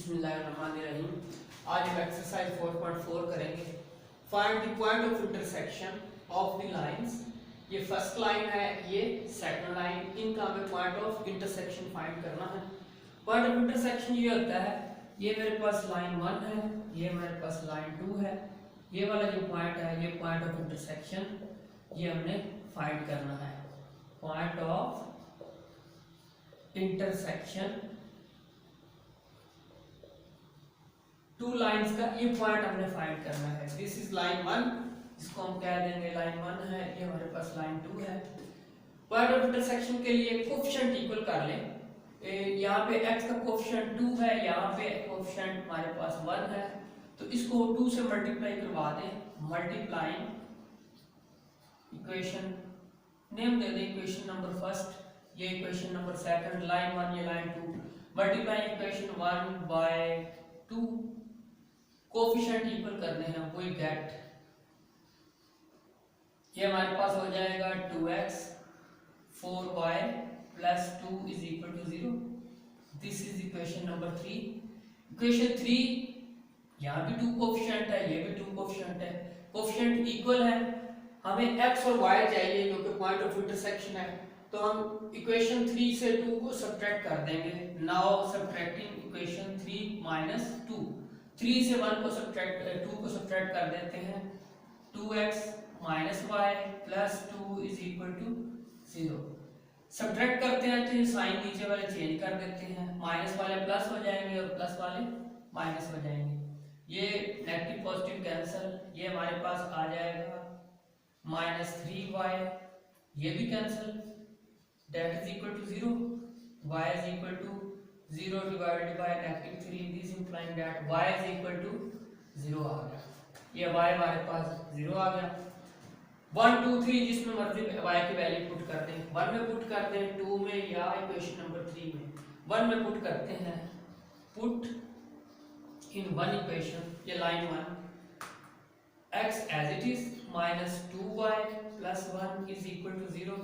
बिस्मिल्लाहिर्रहमानिर्रहीम। आज हम एक्सरसाइज 4.4 करेंगे। Find the point of intersection of the lines. ये फर्स्ट लाइन है, ये सेकंड लाइन, इनका हमें पॉइंट ऑफ इंटरसेक्शन फाइंड करना है। पॉइंट ऑफ इंटरसेक्शन ये होता है, ये मेरे पास लाइन 1 है, ये मेरे पास लाइन 2 है, ये वाला जो पॉइंट है ये पॉइंट ऑफ इंटरसेक्शन, ये हमने फाइंड करना है। Point of intersection two lines का ये पॉइंट हमने फाइंड करना है। दिस इज लाइन 1, इसको हम कह देंगे लाइन 1 है, ये हमारे पास लाइन 2 है। पॉइंट ऑफ इंटरसेक्शन के लिए कोएफिशिएंट इक्वल कर लें। यहाँ पे x का कोएफिशिएंट 2 है, यहाँ पे कोएफिशिएंट हमारे पास 1 है, तो इसको 2 से मल्टीप्लाई करवा दें। मल्टीप्लाइंग इक्वेशन नेम दे दें, इक्वेशन नंबर फर्स्ट, ये इक्वेशन नंबर सेकंड, लाइन 1 ये line 2, multiplying equation 1 by 2, coefficient equal करने हैं, वी गेट, ये हमारे पास हो जाएगा 2x 4y plus 2 is equal to 0। This is equation number 3। Equation 3, यहाँ भी 2 कोएफिशिएंट है, ये भी 2 कोएफिशिएंट है, कोएफिशिएंट इक्वल है। हमें x और y चाहिए जो कि पॉइंट ऑफ इंटरसेक्शन है, तो हम इक्वेशन 3 से 2 को सब्ट्रैक्ट कर देंगे। नाउ सब्ट्रैक्टिंग इक्वेशन 3 माइनस 2, 3 से 1 को सब्ट्रैक्ट 2 को सब्ट्रैक्ट कर देते हैं। 2x minus Y plus 2 is equal to 0। Subtract करते हैं तो साइन नीचे वाले चेंज कर देते हैं, माइनस वाले प्लस हो जाएंगे और प्लस वाले माइनस हो जाएंगे। ये नेगेटिव पॉजिटिव कैंसिल, ये हमारे पास आ जाएगा माइनस 3y, ये भी cancel, that is equal to 0, y is equal to 0 divided by -3, this implying that y is equal to 0 आ गया। ये y हमारे पास 0 आ गया। 1 2 3 जिसमें मर्जी y की वैल्यू पुट कर दें, 1 में पुट कर दें, 2 में या इक्वेशन नंबर 3 में। 1 में पुट करते हैं, पुट इन 1 इक्वेशन, ये line 1, x as it is minus 2y plus 1 is equal to 0।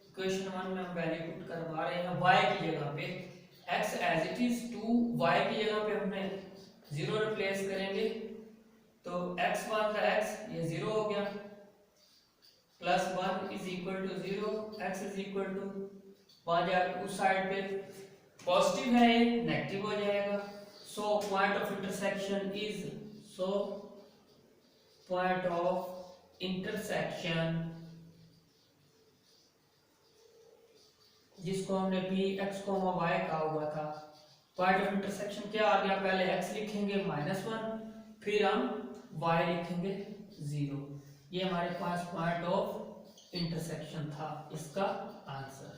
Equation 1 में हम वैल्यू पुट करवा रहे हैं y की जगह पे, x as it is 2y की जगह पे हमने 0 रिप्लेस करेंगे, तो x1 का x ये 0 हो गया, plus 1 is equal to 0, x is equal to, वहां जाकर उस साइड पे पॉजिटिव है ये नेगेटिव हो जाएगा। So point of intersection is, so point of intersection जिसको हमने p x, y कहा हुआ था, पॉइंट ऑफ इंटरसेक्शन क्या आ गया, पहले x लिखेंगे -1, फिर हम y लिखेंगे 0। ये हमारे पास पॉइंट ऑफ इंटरसेक्शन था, इसका आंसर।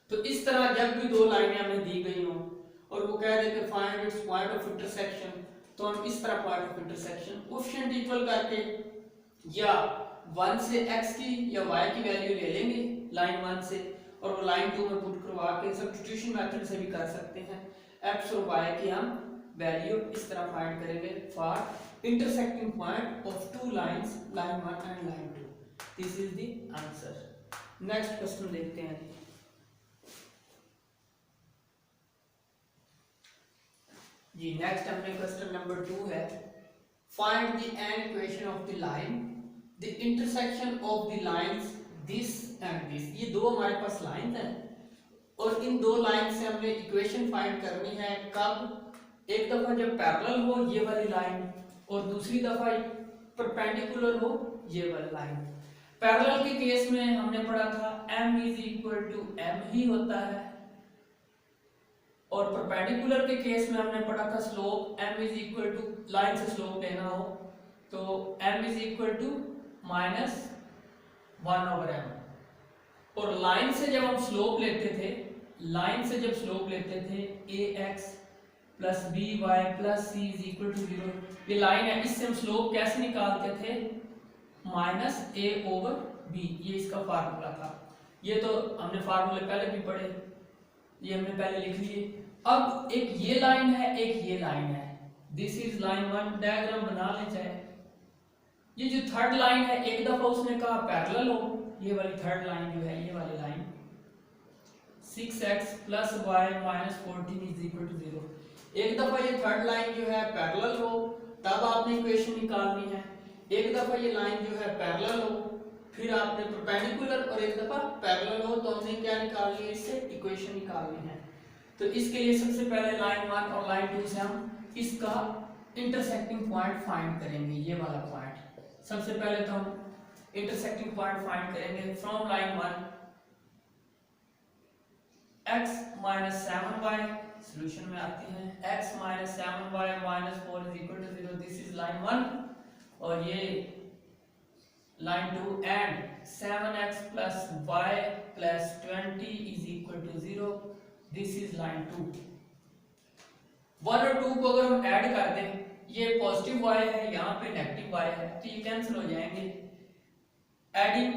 तो इस तरह जब भी दो लाइनें हमें दी गई हों और वो कह दे कि find its point of intersection, तो हम इस तरह point of intersection coefficient equal करके या 1 से x की या y की वैल्यू ले लेंगे लाइन 1 से, और वो लाइन 2 में पुट करवा के सब्स्टिट्यूशन मेथड से भी कर सकते हैं। x और y की हम वैल्यू इस तरह फाइंड करेंगे for intersecting point of two lines, line 1 and line 2. This is the answer. Next question देखते हैं जी। नेक्स्ट हमने क्वेश्चन नंबर 2 है, find the n equation of the line, the intersection of the lines this and this। ये दो हमारे पास line है और इन दो लाइन से हमने इक्वेशन फाइंड करनी है। कब? एक दफा जब पैरेलल हो ये वाली लाइन, और दूसरी दफा परपेंडिकुलर हो ये वाली लाइन। पैरेलल के केस में हमने पढ़ा था m is equal to m ही होता है, और परपेंडिकुलर के केस में हमने पढ़ा था slope m is equal to, line से स्लोप लेना हो तो m is equal to -1/m। और लाइन से जब हम स्लोप लेते थे, लाइन से जब स्लोप लेते थे ax plus B Y plus C is equal to 0, ये लाइन है, इससे हम स्लोप कैसे निकालते थे, -a/b, ये इसका फार्मूला था। ये तो हमने फार्मूले पहले भी पढ़े, ये हमने पहले लिख लिए। अब एक ये लाइन है, एक ये लाइन है, दिस इज लाइन 1, डायग्राम बना ले चाहे। ये जो थर्ड लाइन है, एक दफा उसने कहा पैरेलल हो, ये वाली थर्ड लाइन जो है, ये वाली line 6x plus Y minus 14 is equal to 0। एक दफा ये थर्ड लाइन जो है पैरेलल हो तब आपने इक्वेशन निकालनी है, एक दफा ये लाइन जो है पैरेलल हो फिर आपने परपेंडिकुलर, और एक दफा पैरेलल हो तो हमने क्या निकालनी है, इससे इक्वेशन निकालनी है। तो इसके लिए सबसे पहले लाइन 1 और लाइन 2 से हम इसका इंटरसेक्टिंग पॉइंट फाइंड करेंगे। ये वाला पॉइंट सबसे पहले तो हम इंटरसेक्टिंग पॉइंट फाइंड करेंगे from line 1 x minus 7y, solution में आती हैं x minus 7y minus 4 is equal to 0, this is line 1। और ये line 2 and 7x plus y plus 20 is equal to 0, this is line 2। 1 और 2 को अगर हम ऐड कर दें, ये पॉजिटिव y है, यहाँ पे नेगेटिव y है, तो ये कैंसिल हो जाएंगे। एडिंग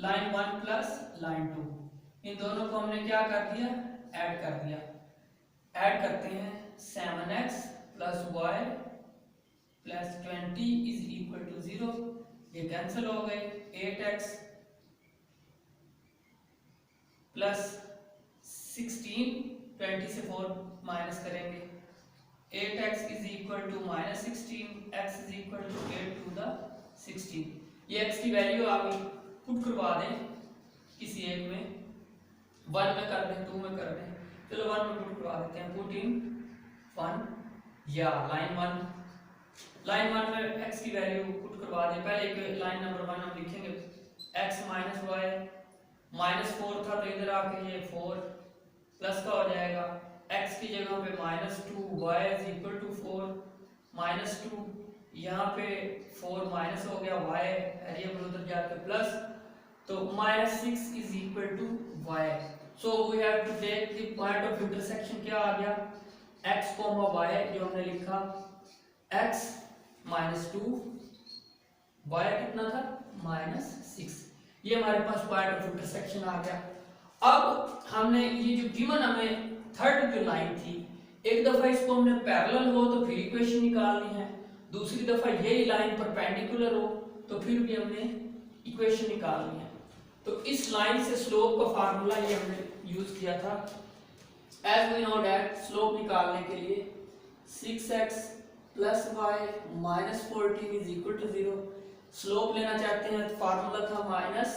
लाइन 1 प्लस लाइन 2, इन दोनों को हमने क्या कर दिया, ऐड कर दिया। ऐड करते हैं 7x plus y plus 20 is equal to 0, ये कैंसिल हो गए। 8x प्लस 16, 20 से 4 माइनस करेंगे, 8x is equal to minus 16, x is equal to 8 to the 16। ये x की वैल्यू आप पुट करवा दें किसी एक में, 1 में कर दें, 2 में कर दें, चलो 1 में पुट करवा देते हैं, पुट इन 1 या लाइन 1 में x की वैल्यू पुट करवा दें। पहले लाइन नंबर 1 हम लिखेंगे x माइनस वाई, माइनस 4 था तो इधर आके ये 4 प्लस का हो जाएगा, x की जगह पे minus 2, y is equal to 4 minus 2, यहाँ पे 4 माइनस हो गया, y वेरिएबल उधर जाके प्लस, तो minus 6 is equal to y। So we have to take the point of intersection, क्या आ गया, x कॉमा y, जो हमने लिखा x माइनस 2, y कितना था माइनस 6, ये हमारे पास पॉइंट ऑफ इंटरसेक्शन आ गया। अब हमने ये जो गिवन हमें थर्ड जो लाइन थी, एक दफा इसको हमने पैरेलल हो तो फिर इक्वेशन निकालनी है, दूसरी दफा यही लाइन परपेंडिकुलर हो तो फिर भी हमने इक्वेशन निकालनी है। तो इस लाइन से स्लोप का फार्मूला ये हमने यूज किया था। As we know that slope निकालने के लिए 6x plus Y minus 14 is equal to 0, slope लेना चाहते हैं तो फार्मूला था minus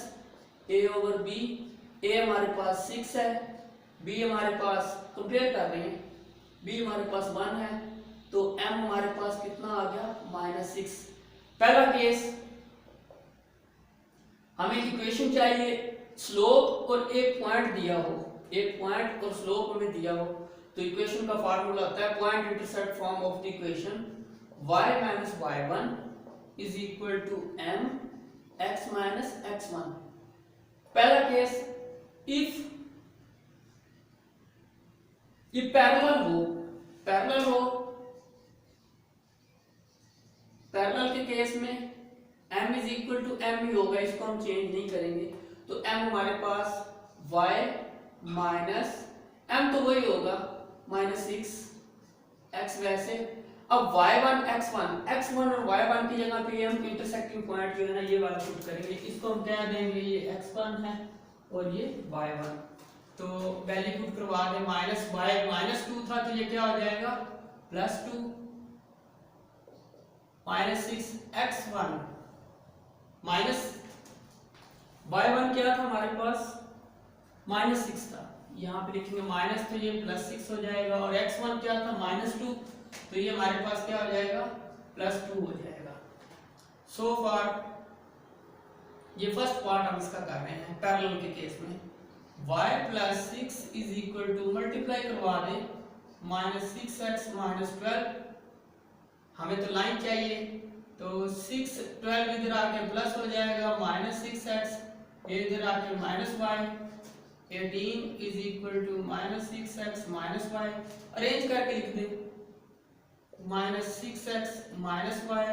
a over b। a हमारे पास 6 है, b हमारे पास कंपेयर कर रहे हैं, b हमारे पास 1 है, तो m हमारे पास कितना आ गया माइनस 6। पहला केस हमें इक्वेशन चाहिए स्लोप और एक पॉइंट दिया हो, एक पॉइंट और स्लोप हमें दिया हो, तो इक्वेशन का फार्मूला होता है point intercept form of the equation y minus y1 is equal to m x minus x1। पहला केस, इफ ये पैरेलल हो, पैरेलल के केस में m is equal to m ही होगा, इसको हम चेंज नहीं करेंगे, तो m हमारे पास y माइनस m तो वही होगा माइनस 6 x वैसे। अब y1 x1 और y1 की जगह पे हम इंटरसेक्टिंग पॉइंट जो है ना ये वाला पुट करेंगे, इसको हम क्या देंगे, ये x1 है और ये y1, तो वैल्यू पुट करवा दें, माइनस y माइनस 2 था तो ये क्या हो जाएगा plus 2, minus 6 x1 minus y1 क्या था हमारे पास माइनस 6 था, यहाँ पे लिखेंगे माइनस, तो ये प्लस 6 हो जाएगा, और x1 क्या था माइनस 2, तो ये हमारे पास क्या हो जाएगा प्लस 2 हो जाएगा। सो फार ये फर्स्ट पार्ट हम इसका कर रहे हैं पैरेलल के केस में, y plus 6 is equal to multiply करवा दें माइनस 6x माइनस 12, हमें तो लाइन चाहिए, तो 6 12 इधर आके प्लस हो जाएगा माइनस 6x, इधर आके minus y, 18 is equal to minus 6x minus y, arrange करके लिख दे minus 6x minus y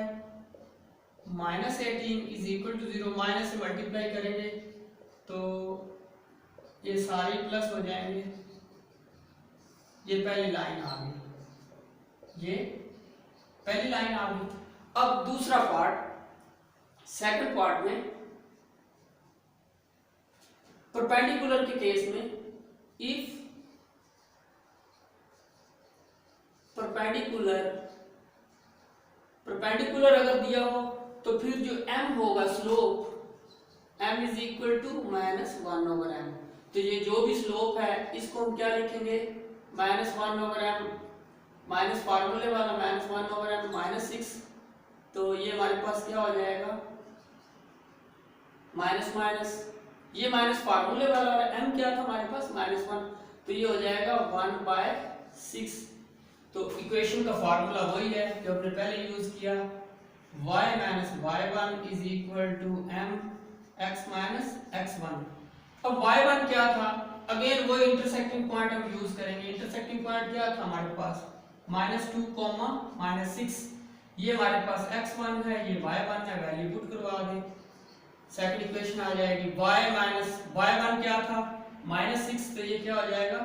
minus 18 is equal to 0, minus से मल्टीप्लाई करेंगे तो ये सारे प्लस हो जाएंगे। ये पहली लाइन आ गई, ये पहली लाइन आ गई। अब दूसरा पार्ट, सेकंड पार्ट में परपेंडिकुलर के केस में इफ परपेंडिकुलर अगर दिया हो तो फिर जो m होगा slope m is equal to -1/m। तो ये जो भी स्लोप है इसको हम क्या लिखेंगे, -1/m, माइनस फार्मूले वाला -1/m -6। तो ये हमारे पास क्या हो जाएगा, माइनस माइनस, ये माइनस फार्मूले वाला और m क्या था हमारे पास -1, तो ये हो जाएगा 1/6। तो इक्वेशन का फार्मूला वही है जो हमने पहले यूज किया, y - y1 is equal to m x - x1। अब y1 क्या था, अगेन वो इंटरसेक्टिंग पॉइंट हम यूज करेंगे। इंटरसेक्टिंग पॉइंट क्या था हमारे पास, -2, -6। ये हमारे पास x1 है, ये y1 है, वैल्यू पुट करवा दें, सेकंड इक्वेशन आ जाएगी। y1 क्या था -6, तो ये क्या हो जाएगा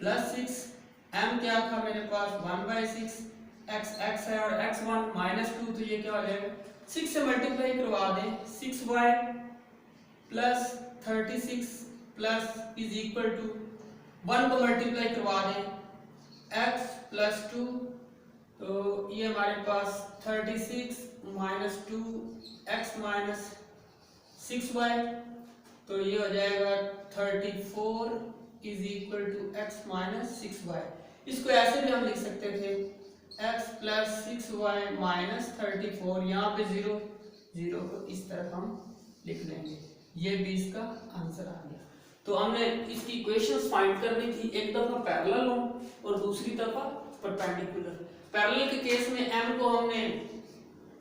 +6। m क्या था मेरे पास 1/6, x है और x1 -2, तो ये क्या हो जाएगा 6 से मल्टीप्लाई करवा दें, 6y plus 36 plus is equal to 1 को मल्टीप्लाई करवा दें x प्लस 2, तो ये हमारे पास 36 माइनस 2 x माइनस 6y, तो ये हो जाएगा 34 is equal to x minus 6y। इसको ऐसे भी हम लिख सकते थे x प्लस 6y माइनस 34, यहाँ पे 0 0 को इस तरफ हम लिख लेंगे, ये भी इसका आंसर आ गया। तो हमने इसकी इक्वेशंस फाइंड करनी थी, एक दफा पैरेलल हो और दूसरी दफा परपेंडिकुलर। पैरेलल के केस में m को हमने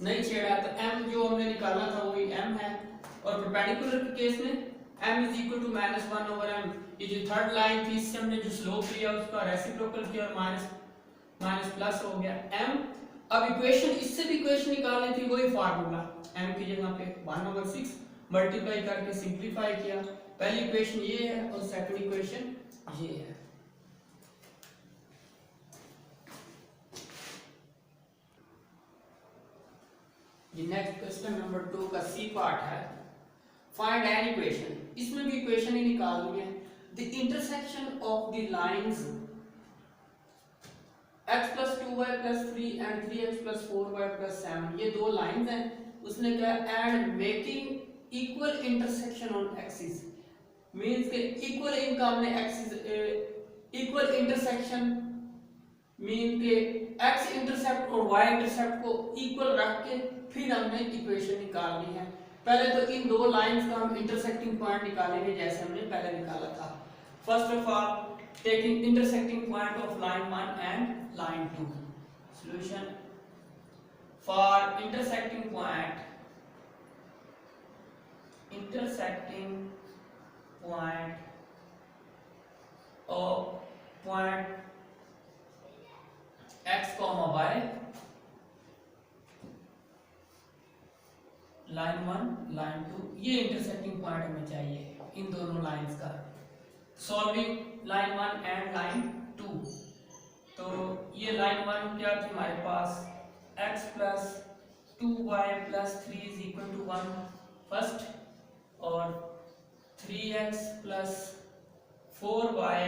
नहीं छेड़ा, तो m जो हमने निकाला था वही m है, और परपेंडिकुलर के केस में m is equal to -1/m। ये जो थर्ड लाइन थी इससे हमने जो स्लोप लिया उसका रेसिप्रोकल किया और माइनस प्लस हो गया m। अब इक्वेशन, इससे भी इक्वेशन निकालनी थी, वही फार्मूला, m की जगह पे 1/6 मल्टीप्लाई करके सिंपलीफाई किया। पहली इक्वेशन ये है और सेकंड इक्वेशन ये है। ये नेक्स्ट क्वेश्चन नंबर 2 का सी पार्ट है, फाइंड एन इक्वेशन। इसमें भी इक्वेशन ही निकालनी है। The intersection of the lines x plus 2y plus 3 and 3x plus 4y plus 7, ये दो लाइंस हैं, उसने क्या and making equal intersection on axis, means के इक्वल इनका हमने एक्सिस इक्वल इंटरसेक्शन मीन के x इंटरसेप्ट और y इंटरसेप्ट को इक्वल रख के फिर हमने इक्वेशन निकालनी है। पहले तो इन दो लाइंस का हम इंटरसेक्टिंग पॉइंट निकालेंगे जैसे हमने पहले निकाला था। First of all taking intersecting point of line 1 and line 2। Solution for intersecting point of point x, y, line 1 line 2, ये इंटरसेक्टिंग पॉइंट हमें चाहिए इन दोनों लाइंस का। सॉल्विंग लाइन 1 एंड लाइन 2, तो ये लाइन 1 क्या थी हमारे पास, x plus 2y plus 3 is equal to 1 first, और 3x plus 4y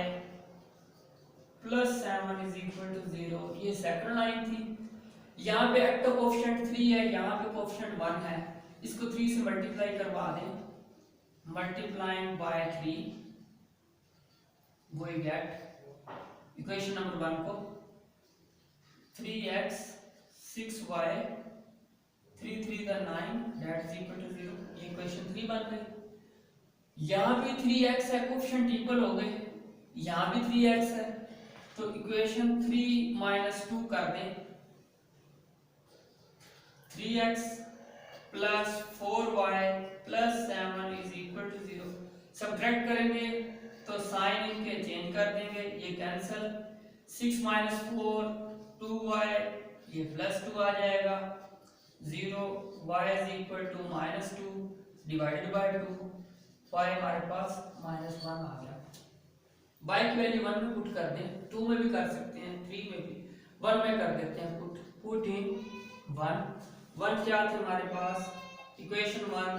plus 7 is equal to 0, ये सेकंड लाइन थी। यहाँ पे एक्ट कोएफिशिएंट 3 है, यहाँ पे कोएफिशिएंट 1 है, इसको 3 से मल्टीप्लाई करवा दें, multiplying by 3 we get equation number 1 को 3x 6y 3 3 the 9 that is equal to 0, ये इक्वेशन 3 बन गई। यहाँ भी 3x है, कोएफिशिएंट इक्वल हो गए, यहाँ भी 3x है, तो इक्वेशन 3 माइनस 2 कर दें, 3x plus 4y plus 7 is equal to 0। Subtract करेंगे तो साइन इनके चेंज कर देंगे, ये कैंसिल, 6 माइनस 4 2y, ये प्लस 2 आ जाएगा, 0 y is equal to -2 divided by 2, y हमारे पास -1 आ गया। y की वैल्यू 1 में पुट कर दें, 2 में भी कर सकते हैं, 3 में भी, 1 में कर देते हैं पुट इन 1 क्या थे हमारे पास, equation 1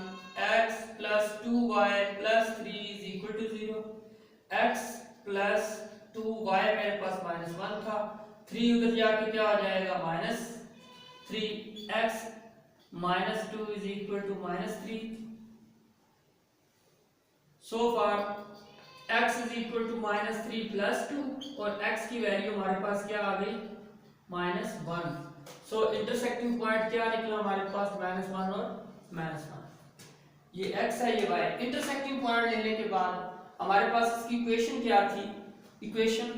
x plus 2y plus 3 is equal to 0, x plus 2y मेरे पास -1 था, 3 उधर जाके क्या आ जाएगा -3x -2 is equal to -3। So far x is equal to -3 plus 2 और x की वैल्यू हमारे पास क्या आ गई -1। सो इंटरसेक्टिंग पॉइंट क्या निकला हमारे पास -1 और -1। ये x है ये y। इंटरसेक्टिंग पॉइंट लेने के बाद हमारे पास इसकी इक्वेशन क्या थी, equation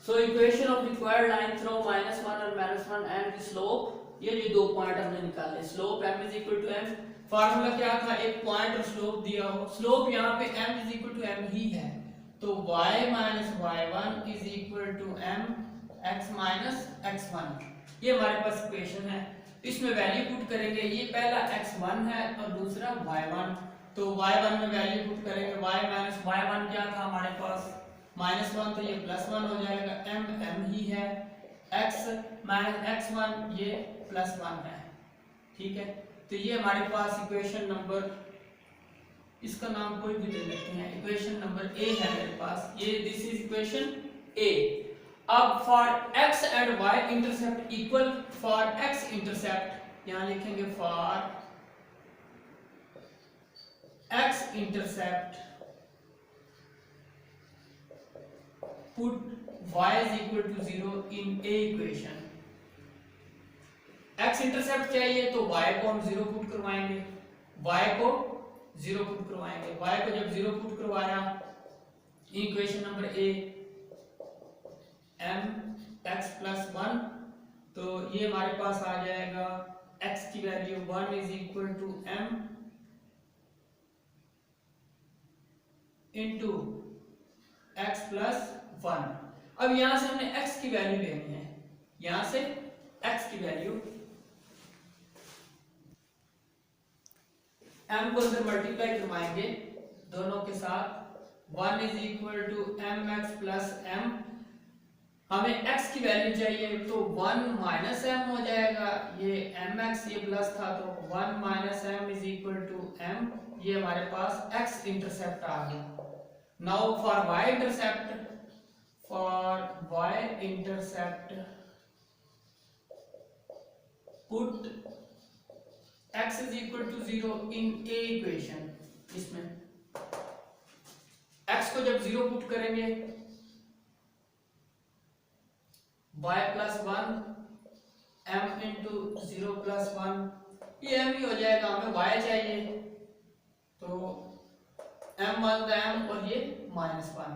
equation of required line throw -1 और -1 एंड द स्लोप, ये जो दो पॉइंट हमने निकाले, slope m is equal to m, formula क्या था, एक पॉइंट और स्लोप दिया हो, स्लोप यहाँ पे m is equal to m ही है, तो y minus y1 is equal to m x minus x1, ये हमारे पास इक्वेशन है। इसमें वैल्यू पुट करेंगे, ये पहला x1 है और दूसरा y1, तो y1 में वैल्यू पुट करेंगे, y माइनस y1 क्या था हमारे पास -1, तो ये +1 हो जाएगा, m ही है, x माइनस x1 ये +1 है, ठीक है। तो ये हमारे पास इक्वेशन नंबर, इसका नाम कोई भी दे देते हैं, इक्वेशन नंबर ए है मेरे पास, ये दिस इज इक्वेशन ए। अब for x and y intercept equal, for x intercept यहां लिखेंगे for x intercept put y is equal to 0 in a equation। x intercept चाहिए तो y को हम 0 पुट करवाएंगे, y को 0 पुट करवाएंगे, y को जब 0 पुट करवाया, equation number A m x plus 1, तो ये हमारे पास आ जाएगा x की value 1 is equal to m into x plus 1। अब यहां से हमने x की वैल्यू लेनी है, यहां से x की वैल्यू, m को अंदर मल्टीप्लाई करवाएंगे दोनों के साथ, 1 is equal to M X plus m, हमें x की वैल्यू चाहिए तो 1 माइनस m हो जाएगा, ये mx ये प्लस था तो 1 minus m is equal to m, ये हमारे पास x इंटरसेप्ट आ गया। Now for y intercept, put x is equal to 0 in a equation, इसमें x को जब 0 पुट करेंगे, y plus 1 m into 0 plus 1, ये m ही हो जाएगा, हमें y चाहिए तो m वन m और ये -1,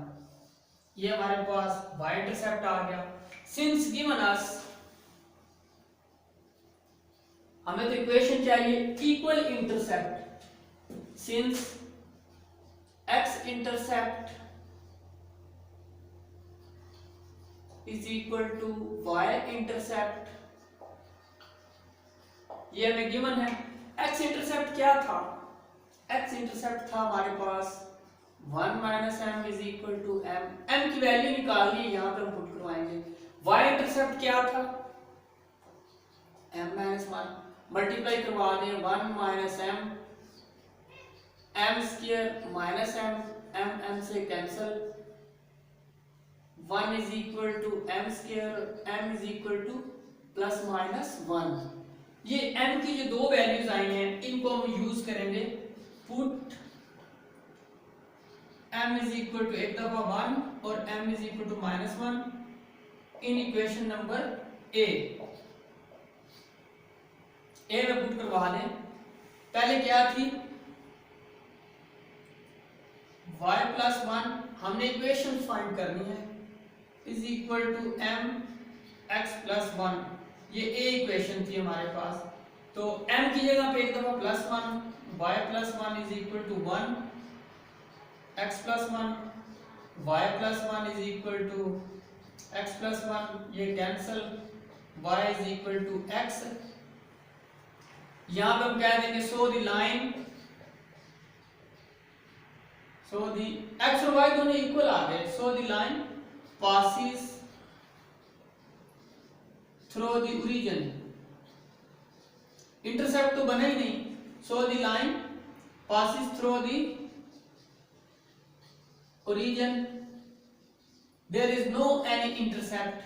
ये हमारे पास y इंटरसेप्ट आ गया। सिंस गिवन अस, हमें तो इक्वेशन चाहिए equal intercept, since x intercept is equal to y intercept, ये हमें गिवन है। x इंटरसेप्ट क्या था, x इंटरसेप्ट था हमारे पास 1 minus m is equal to m की वैल्यू निकालनी है, यहां पर हम पुट करवाएंगे। y इंटरसेप्ट क्या था m माइनस 1, मल्टीप्लाई करवा दें 1 minus m square minus m से cancel, 1 is equal to m square, m is equal to plus minus 1। ये m की जो दो वैल्यूज आई हैं इनको हम यूज करेंगे, put m is equal to एक दफा 1 और m is equal to -1 in equation number A में पुट करवा दें। पहले क्या थी y प्लस 1, हमने इक्वेशन फाइंड करनी है, is equal to m x plus 1, ये ए इक्वेशन थी हमारे पास, तो m की जगह पे एक दफा +1, y plus 1 is equal to 1, x plus 1, y plus 1 is equal to x plus 1, ये cancel, y is equal to x। यहां पे हम कह देंगे so the line, so the x और y दोनों इक्वल आ गए, so the line passes through the origin, intercept तो बना ही नहीं, so the line passes through the origin, there is no any intercept,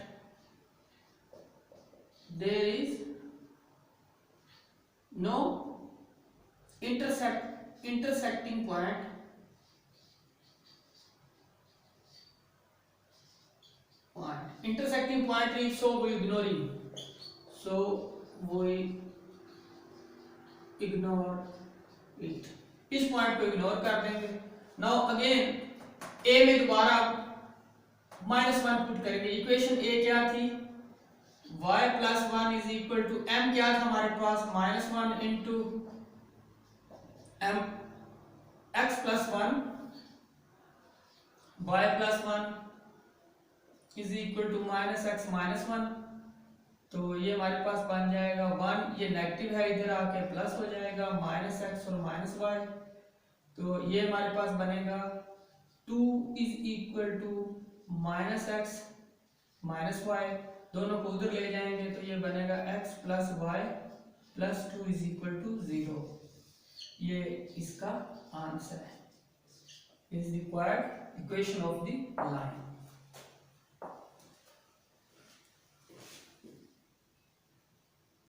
there is no intersecting point, intersecting point is, so we ignoring, so we ignore it, इस point को ignore कर देंगे। Now again ए में दोबारा -1 put करेंगे। Equation ए क्या थी, y + 1 is equal to m, क्या था हमारे पास -1 into m, x + 1 y + 1 is equal to -x -1, तो ये हमारे पास बन जाएगा 1, ये नेगेटिव है इधर आके प्लस हो जाएगा, -x और -y, तो ये हमारे पास बनेगा 2 is equal to -x -y, दोनों को उधर ले जाएंगे तो ये बनेगा x + y + 2 is equal to 0। ये इसका आंसर है, is required equation of the line.